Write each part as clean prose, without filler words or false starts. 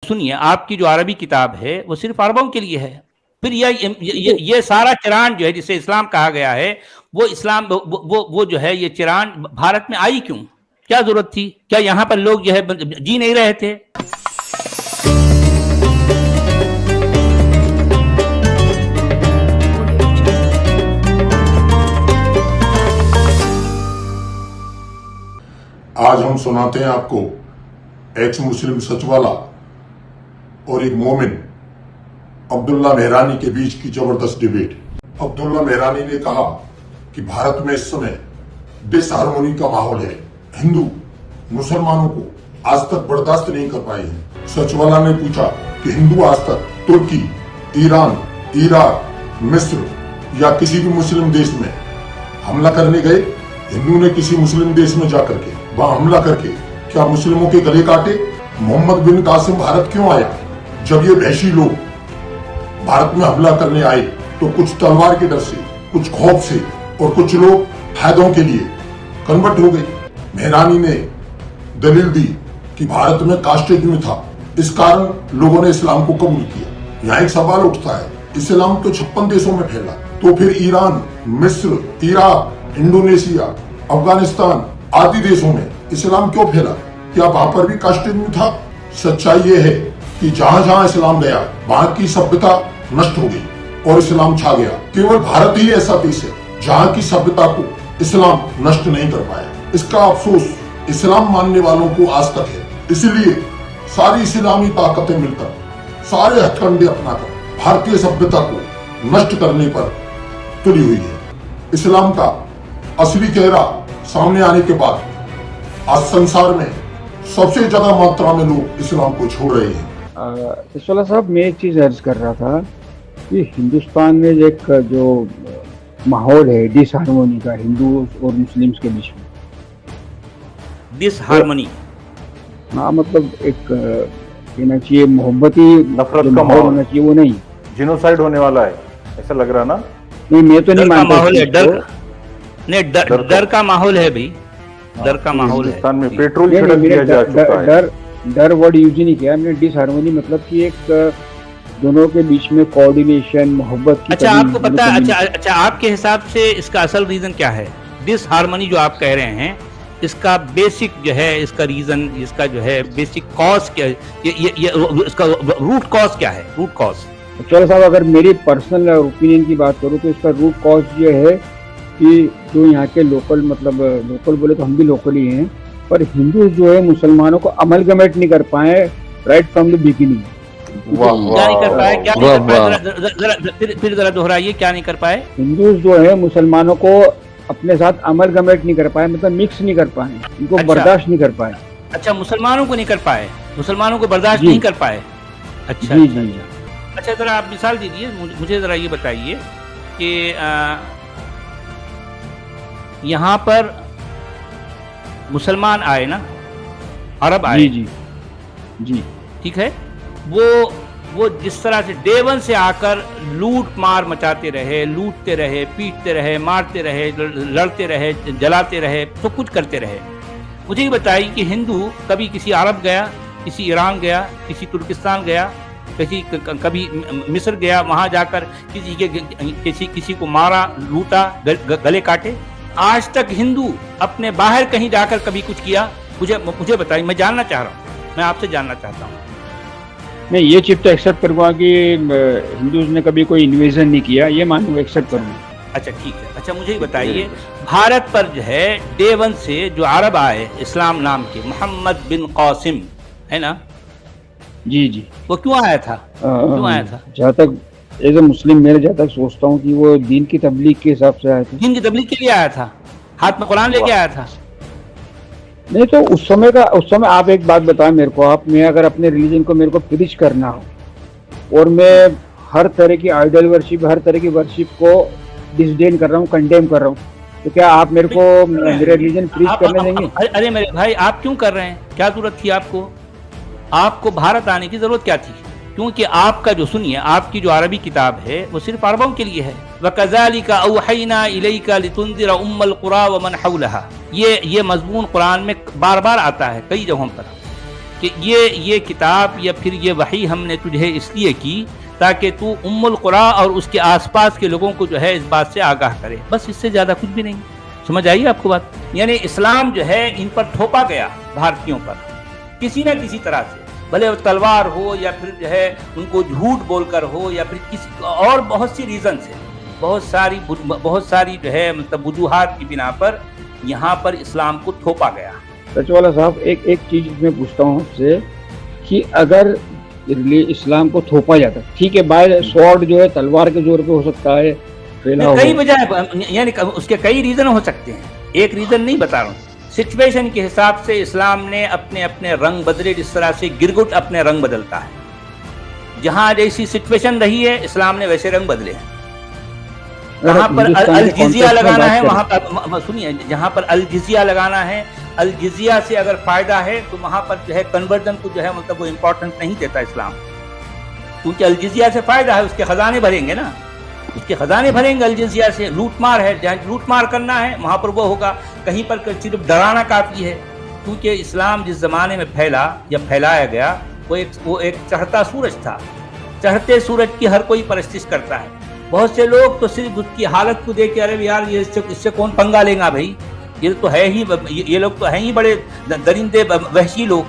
سنیے، آپ کی جو عربی کتاب ہے وہ صرف عربوں کے لیے ہے. پھر یہ سارا چران جو ہے جسے اسلام کہا گیا ہے، وہ اسلام وہ جو ہے یہ چران بھارت میں آئی کیوں؟ کیا ضرورت تھی؟ کیا یہاں پر لوگ جو ہے جی نہیں رہے تھے؟ آج ہم سناتے ہیں آپ کو ایکس مسلم سچ والا اور ایک مومن عبداللہ مہرانی کے بیچ کی زبردست ڈیبیٹ. عبداللہ مہرانی نے کہا کہ بھارت میں اس سمے ڈس ہارمونی کا ماحول ہے. ہندو مسلمانوں کو آج تک برداشت نہیں کر پائے ہیں. سچ والا نے پوچھا کہ ہندو آج تک ترکی، ایران، عراق، مصر یا کسی بھی مسلم دیش میں حملہ کرنے گئے؟ ہندو نے کسی مسلم دیش میں جا کر کے وہاں حملہ کر کے کیا مسلموں کے گلے کاٹے؟ محمد بن قاسم بھارت کیوں آیا؟ جب یہ وحشی لوگ بھارت میں حملہ کرنے آئے تو کچھ تلوار کے ڈر سے، کچھ خوف سے اور کچھ لوگ فائدوں کے لیے کنورٹ ہو گئے. مہرانی نے دلیل دی کہ بھارت میں کاسٹزم تھا، اس کارن لوگوں نے اسلام کو قبول کیا. یہاں ایک سوال اٹھتا ہے، اسلام تو 56 دیشوں میں پھیلا، تو پھر ایران، مصر، عراق، انڈونیشیا، افغانستان آدی دیشوں میں اسلام کیوں پھیلا؟ کیا وہاں پر بھی کاسٹزم تھا؟ سچائی یہ ہے کہ جہاں جہاں اسلام گیا وہاں کی سبھیتا نشٹ ہو گئی اور اسلام چھا گیا. کیول بھارت ہی ایسا دیش ہے جہاں کی سبھیتا کو اسلام نشٹ نہیں کر پایا. اس کا افسوس اسلام ماننے والوں کو آج تک ہے. اسی لیے ساری اسلامی طاقتیں مل کر، سارے ہتھ کنڈے اپنا کر بھارتی سبھیتا کو نشٹ کرنے پر تلی ہوئی ہے. اسلام کا اصلی چہرہ سامنے آنے کے بعد آج سنسار میں سب سے زیادہ ماترا میں لوگ اسلام کو چھوڑ رہے ہیں. سچوالا صاحب، میں ایک چیز عرض کر رہا تھا کہ ہندوستان میں ایک جو ماحول ہے ڈس ہارمونی کا ہندو اور مسلمس کے بیچ میں، ڈس ہارمونی، ہاں مطلب ایک کہنا چاہیے محبتی نفرت جو کا ماحول ہونا چاہیے وہ نہیں. جینوسائیڈ ہونے والا ہے ایسا لگ رہا نا؟ نہیں، میں تو نہیں ڈر کا مانتا. ماحول ہے، ڈر کا ماحول ہے بھائی، ڈر کا ماحول ہے. ہندوستان میں پیٹرول چھڑک دیا جا چکا ہے. ڈر ورڈ یوز ہی نہیں کیا میں نے. ڈس ہارمونی مطلب کہ ایک دونوں کے بیچ میں کوآرڈینیشن، محبت کی. اچھا، آپ کو پتا، اچھا آپ کے حساب سے اس کا اصل ریزن کیا ہے؟ ڈس ہارمونی جو آپ کہہ رہے ہیں، اس کا بیسک جو ہے، اس کا ریزن، اس کا جو ہے بیسک کاز کیا ہے؟ اس کا روٹ کاز کیا ہے؟ روٹ کاز چلو صاحب، اگر میری پرسنل اوپینین کی بات کروں تو اس کا روٹ کاز یہ ہے کہ جو یہاں کے لوکل، مطلب لوکل بولے تو ہم بھی لوکل ہی ہیں، پر ہندو جو ہے مسلمانوں کو املگمیٹ نہیں کر پائے رائٹ فرام دی بگننگ. کیا نہیں کر پائے؟ کیا نہیں کر پائے؟ پھر ذرا دہرائیے، کیا نہیں کر پائے؟ ہندوز جو ہے مسلمانوں کو اپنے ساتھ املگمیٹ نہیں کر پائے، مطلب مکس نہیں کر پائے، ان کو برداشت نہیں کر پائے. اچھا، مسلمانوں کو نہیں کر پائے، مسلمانوں کو برداشت نہیں کر پائے. اچھا اچھا، ذرا آپ مثال دیجیے مجھے. ذرا یہ بتائیے کہ یہاں پر مسلمان آئے نا، عرب آئے، جی ٹھیک ہے، وہ جس طرح سے ڈے ون سے آ کر لوٹ مار مچاتے رہے، لوٹتے رہے، پیٹتے رہے، مارتے رہے، لڑتے رہے، جلاتے رہے، سب کچھ کرتے رہے. مجھے یہ بتائیے کہ ہندو کبھی کسی عرب گیا، کسی ایران گیا، کسی ترکستان گیا، کبھی مصر گیا، وہاں جا کر کسی کو مارا، لوٹا، گلے کاٹے؟ آج تک ہندو اپنے باہر کہیں جا کر کبھی کچھ کیا؟ مجھے بتائیے، میں جاننا چاہ رہا ہوں، میں آپ سے جاننا چاہتا ہوں. میں یہ چیز تو ایکسیپٹ کروں گا کہ ہندوز نے کبھی کوئی انویژن نہیں کیا، یہ مانوں گا، ایکسیپٹ کروں گا. اچھا ٹھیک ہے. اچھا مجھے یہ بتائیے، بھارت پر جو ہے ڈے ون سے جو عرب آئے اسلام نام کے، محمد بن قاسم ہے نا، جی وہ کیوں آیا تھا؟ جہاں تک ایز اے مسلم میں جہاں تک سوچتا ہوں کہ وہ دین کی تبلیغ کے حساب سے آیا تھا. دین کی تبلیغ کے لیے آیا تھا، ہاتھ میں قرآن لے کے آیا تھا. نہیں تو اس سمے آپ ایک بات بتائیں میرے کو، میں اگر اپنے ریلیجن کو میرے کو پریچ کرنا ہو اور میں ہر طرح کی آئیڈل ورشپ، ہر طرح کی ورشپ کو ڈسڈین کر رہا ہوں، کنڈیم کر رہا ہوں، تو کیا آپ میرے کو میرے ریلیجن پریچ کرنے دیں گے؟ ارے میرے بھائی، آپ کیوں کر رہے ہیں؟ کیا ضرورت تھی آپ کو بھارت آنے کی ضرورت کیا تھی؟ کیونکہ آپ کا جو، سنیے، آپ کی جو عربی کتاب ہے وہ صرف عربوں کے لیے ہے. وَكَذَلِكَ أَوْحَيْنَا إِلَيْكَ لِتُنذِرَ أُمَّ الْقُرَىٰ وَمَنْ حَوْلَهَا. یہ مضمون قرآن میں بار بار آتا ہے کئی جگہوں پر. کہ یہ کتاب یا پھر یہ وحی ہم نے تجھے اس لیے کی تاکہ تو ام القری اور اس کے آس پاس کے لوگوں کو جو ہے اس بات سے آگاہ کرے، بس اس سے زیادہ کچھ بھی نہیں۔ سمجھ آئیے آپ کو بات؟ یعنی اسلام جو ہے ان پر تھوپا گیا، بھارتیوں پر، کسی نہ کسی طرح سے، بھلے تلوار ہو یا پھر جو ہے ان کو جھوٹ بول کر ہو یا پھر کسی اور بہت سی ریزن سے، بہت ساری جو ہے مطلب وجوہات کی بنا پر یہاں پر اسلام کو تھوپا گیا۔ سچوالا صاحب ایک چیز میں پوچھتا ہوں آپ سے کہ اگر اسلام کو تھوپا جاتا، ٹھیک ہے، بائی سوارڈ جو ہے تلوار کے زور پہ ہو سکتا ہے، کئی وجہ یعنی اس کے کئی ریزن ہو سکتے ہیں، ایک ریزن نہیں بتا رہا ہوں، سچویشن کے حساب سے اسلام نے اپنے رنگ بدلے، جس طرح سے گرگٹ اپنے رنگ بدلتا ہے، جہاں جیسی سچویشن رہی ہے اسلام نے ویسے رنگ بدلے ہیں۔ جہاں پر الجزیہ لگانا ہے وہاں پر سنیے، جہاں پر الجزیہ لگانا ہے، الجزیہ سے اگر فائدہ ہے تو وہاں پر جو ہے کنورژن کو جو ہے مطلب وہ امپورٹنٹ نہیں دیتا اسلام، کیونکہ الجزیہ سے فائدہ ہے، اس کے خزانے بھریں گے نا، اس کے خزانے بھریں گے الجزیہ سے۔ لوٹ مار ہے، جہاں لوٹ مار کرنا ہے وہاں پر وہ ہوگا، کہیں پر صرف ڈرانا کافی ہے، کیونکہ اسلام جس زمانے میں پھیلایا گیا وہ ایک چڑھتا سورج تھا، چڑھتے سورج کی ہر کوئی پرستش کرتا ہے۔ بہت سے لوگ تو صرف اس کی حالت کو دیکھ کے ارے یار اس سے کون پنگا لے گا بھائی، یہ لوگ تو ہیں ہی بڑے درندے وحشی لوگ،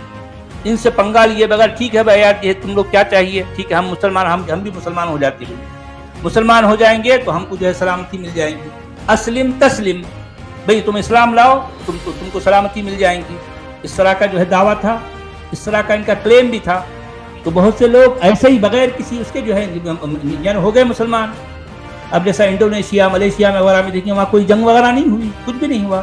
ان سے پنگا لیے بغیر ٹھیک ہے بھائی یار یہ تم لوگ کیا چاہیے، ٹھیک ہے ہم مسلمان، ہم بھی مسلمان ہو جاتے ہیں، مسلمان ہو جائیں گے تو ہم کو جو ہے سلامتی مل جائیں گی، اسلم تسلم، بھئی تم اسلام لاؤ تم کو سلامتی مل جائیں گی، اس طرح کا جو ہے دعویٰ تھا، اس طرح کا ان کا کلیم بھی تھا۔ تو بہت سے لوگ ایسے ہی بغیر کسی اس کے جو ہے یعنی ہو گئے مسلمان۔ اب جیسا انڈونیشیا، ملیشیا میں وغیرہ میں دیکھیں وہاں کوئی جنگ وغیرہ نہیں ہوئی، کچھ بھی نہیں ہوا،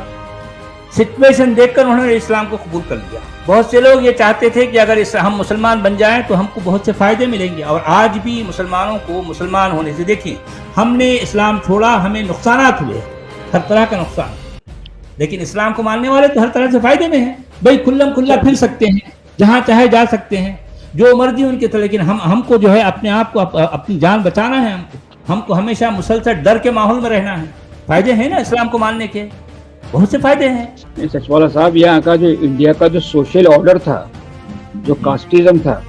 سچویشن دیکھ کر انہوں نے اسلام کو قبول کر لیا۔ بہت سے لوگ یہ چاہتے تھے کہ اگر ہم مسلمان بن جائیں تو ہم کو بہت سے فائدے ملیں گے، اور آج بھی مسلمانوں کو مسلمان ہونے سے دیکھیں، ہم نے اسلام چھوڑا ہمیں نقصانات ہوئے، ہر طرح کا نقصان، لیکن اسلام کو ماننے والے تو ہر طرح سے فائدے میں ہیں، بھائی کھلم کھلا پھر سکتے ہیں، جہاں چاہے جا سکتے ہیں، جو مرضی ان کے، لیکن ہم کو جو ہے اپنے آپ کو اپنی جان بچانا ہے، ہم کو ہمیشہ مسلسل ڈر کے ماحول میں رہنا ہے۔ فائدے ہیں نا اسلام کو ماننے کے، بہت سے فائدے ہیں۔ سچوالا صاحب یہاں کا جو انڈیا کا جو سوشل آرڈر تھا، جو کاسٹزم تھا،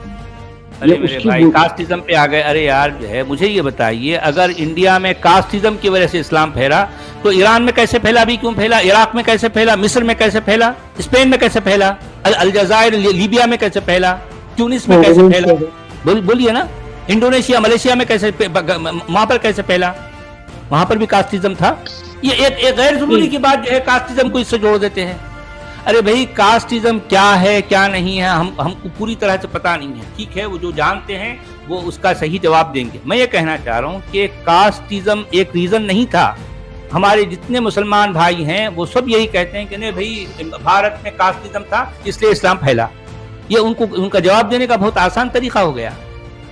ارے میرے بھائی کاسٹزم پہ آ گئے، ارے یار جو ہے مجھے یہ بتائیے، اگر انڈیا میں کاسٹزم کی وجہ سے اسلام پھیلا تو ایران میں کیسے پھیلا، بھی کیوں پھیلا، عراق میں کیسے پھیلا، مصر میں کیسے پھیلا، اسپین میں کیسے پھیلا، الجزائر لیبیا میں کیسے پھیلا، ٹیونس میں کیسے پھیلا، بولیے نا، انڈونیشیا، ملیشیا میں کیسے، وہاں پر کیسے پھیلا، وہاں پر بھی کاسٹزم تھا۔ یہ ایک غیر ضروری کی بات جو ہے کاسٹزم کو اس سے جوڑ دیتے ہیں۔ ارے بھائی کاسٹزم کیا ہے کیا نہیں ہے ہم کو پوری طرح سے پتہ نہیں ہے، ٹھیک ہے، وہ جو جانتے ہیں وہ اس کا صحیح جواب دیں گے۔ میں یہ کہنا چاہ رہا ہوں کہ کاسٹزم ایک ریزن نہیں تھا، ہمارے جتنے مسلمان بھائی ہیں وہ سب یہی کہتے ہیں کہ نہیں بھائی بھارت میں کاسٹزم تھا اس لیے اسلام پھیلا۔ یہ ان کا جواب دینے کا بہت آسان طریقہ ہو گیا،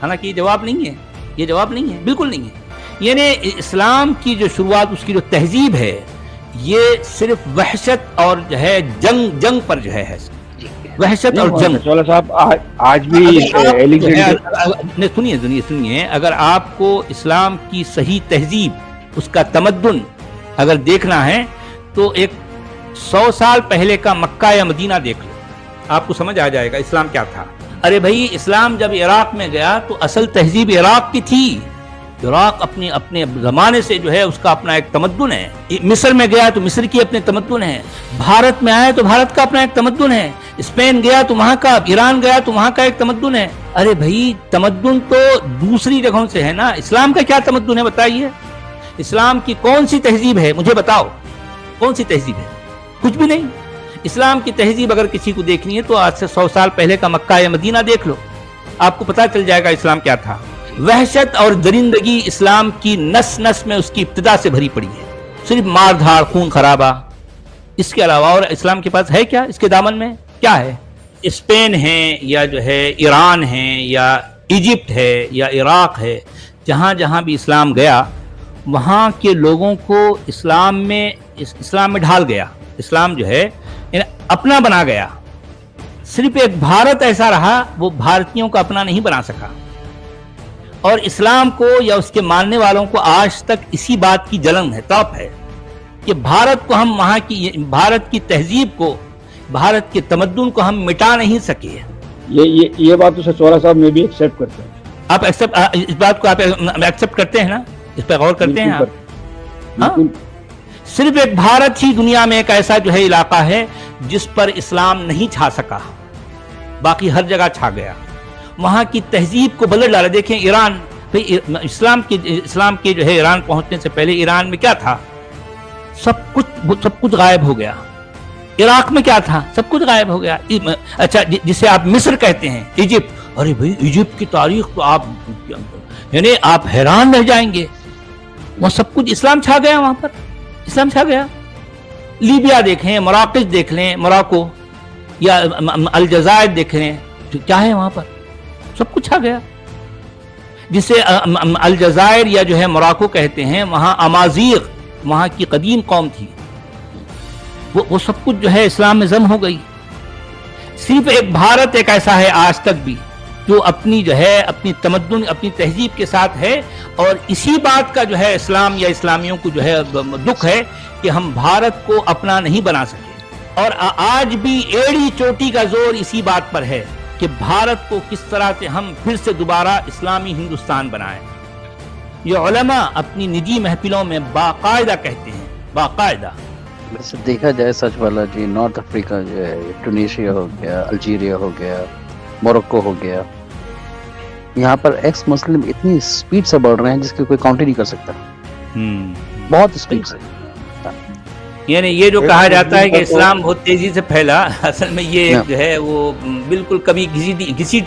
حالانکہ یہ جواب نہیں ہے، یہ جواب نہیں ہے، بالکل نہیں ہے۔ یعنی اسلام کی جو شروعات، اس کی جو تہذیب ہے، یہ صرف وحشت اور جو ہے جنگ پر جو ہے وحشت اور جنگ۔ صاحب آج بھی سنیے، اگر آپ کو اسلام کی صحیح تہذیب، اس کا تمدن اگر دیکھنا ہے تو ایک 100 سال پہلے کا مکہ یا مدینہ دیکھ لو، آپ کو سمجھ آ جائے گا اسلام کیا تھا۔ ارے بھائی اسلام جب عراق میں گیا تو اصل تہذیب عراق کی تھی، عراق اپنے زمانے سے جو ہے اس کا اپنا ایک تمدن ہے۔ مصر میں گیا تو مصر کی اپنے تمدن ہے، بھارت میں آیا تو بھارت کا اپنا ایک تمدن ہے، اسپین گیا تو وہاں کا، ایران گیا تو وہاں کا ایک تمدن ہے۔ ارے بھائی تمدن تو دوسری جگہوں سے ہے نا، اسلام کا کیا تمدن ہے بتائیے، اسلام کی کون سی تہذیب ہے مجھے بتاؤ، کون سی تہذیب ہے؟ کچھ بھی نہیں۔ اسلام کی تہذیب اگر کسی کو دیکھنی ہے تو آج سے 100 سال پہلے کا مکہ یا مدینہ دیکھ لو، آپ کو پتہ چل جائے گا اسلام کیا تھا۔ وحشت اور درندگی اسلام کی نس نس میں اس کی ابتدا سے بھری پڑی ہے، صرف مار دھاڑ، خون خرابہ، اس کے علاوہ اور اسلام کے پاس ہے کیا؟ اس کے دامن میں کیا ہے؟ اسپین ہے یا جو ہے ایران ہے یا ایجپٹ ہے یا عراق ہے، جہاں جہاں بھی اسلام گیا وہاں کے لوگوں کو اسلام میں ڈھال گیا، اسلام جو ہے اپنا بنا گیا۔ صرف ایک بھارت ایسا رہا وہ بھارتیوں کو اپنا نہیں بنا سکا، اور اسلام کو یا اس کے ماننے والوں کو آج تک اسی بات کی جلن ہے، تڑپ ہے کہ بھارت کو ہم بھارت کی تہذیب کو، بھارت کے تمدن کو ہم مٹا نہیں سکے، یہ بات تو سچوالا صاحب میں بھی ایکسیپٹ کرتا ہوں. آپ اس بات کو آپ ایکسپٹ کرتے ہیں نا, اس پہ غور کرتے ہیں آپ؟ ہاں, صرف ایک بھارت ہی دنیا میں ایک ایسا جو ہے علاقہ ہے جس پر اسلام نہیں چھا سکا, باقی ہر جگہ چھا گیا. وہاں کی تہذیب کو بدل ڈالا. دیکھیں ایران, اسلام کے جو ہے ایران پہنچنے سے پہلے ایران میں کیا تھا؟ سب کچھ غائب ہو گیا. عراق میں کیا تھا؟ سب کچھ غائب ہو گیا. اچھا, جسے آپ مصر کہتے ہیں, ایجپٹ, ارے بھائی ایجپٹ کی تاریخ تو آپ حیران رہ جائیں گے. وہ سب کچھ اسلام چھا گیا, وہاں پر اسلام چھا گیا. لیبیا دیکھیں, مراکش دیکھ لیں, موراکو یا الجزائر دیکھ لیں, کیا ہے وہاں پر؟ سب کچھ چھا گیا. جسے الجزائر یا جو ہے موراکو کہتے ہیں, وہاں امازیغ وہاں کی قدیم قوم تھی, وہ سب کچھ جو ہے اسلام میں ضم ہو گئی. صرف ایک بھارت ایک ایسا ہے آج تک بھی جو اپنی جو ہے اپنی تمدن, اپنی تہذیب کے ساتھ ہے, اور اسی بات کا جو ہے اسلام یا اسلامیوں کو جو ہے دکھ ہے کہ ہم بھارت کو اپنا نہیں بنا سکے. اور آج بھی ایڑی چوٹی کا زور اسی بات پر ہے کہ بھارت کو کس طرح سے ہم پھر سے دوبارہ اسلامی ہندوستان بنائیں. یہ علماء اپنی نجی محفلوں میں باقاعدہ کہتے ہیں, باقاعدہ. ویسے دیکھا جائے سچ والا جی, نارتھ افریقہ جو ہے, ٹونیشیا ہو گیا, الجیریا ہو گیا, موروکو ہو گیا, یہاں پر ایکس مسلم اتنی سپیڈ سے بڑھ رہے ہیں جس کی کوئی کاؤنٹ ہی نہیں کر سکتا. بہت سپیڈ سے. یعنی یہ جو کہا جاتا ہے کہ اسلام بہت تیزی سے پھیلا, اصل میں یہ جو ہے وہ بالکل کبھی گھسی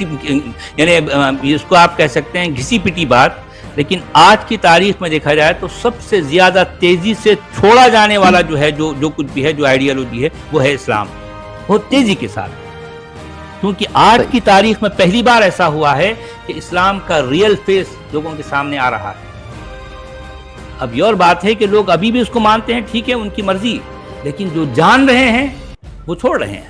یعنی اس کو آپ کہہ سکتے ہیں گھسی پٹی بات. لیکن آج کی تاریخ میں دیکھا جائے تو سب سے زیادہ تیزی سے چھوڑا جانے والا جو ہے جو کچھ بھی ہے, جو آئیڈیالوجی ہے, وہ ہے اسلام, بہت تیزی کے ساتھ. کیونکہ آج کی تاریخ میں پہلی بار ایسا ہوا ہے کہ اسلام کا ریئل فیس لوگوں کے سامنے آ رہا ہے. اب یہ اور بات ہے کہ لوگ ابھی بھی اس کو مانتے ہیں, ٹھیک ہے, ان کی مرضی, لیکن جو جان رہے ہیں وہ چھوڑ رہے ہیں.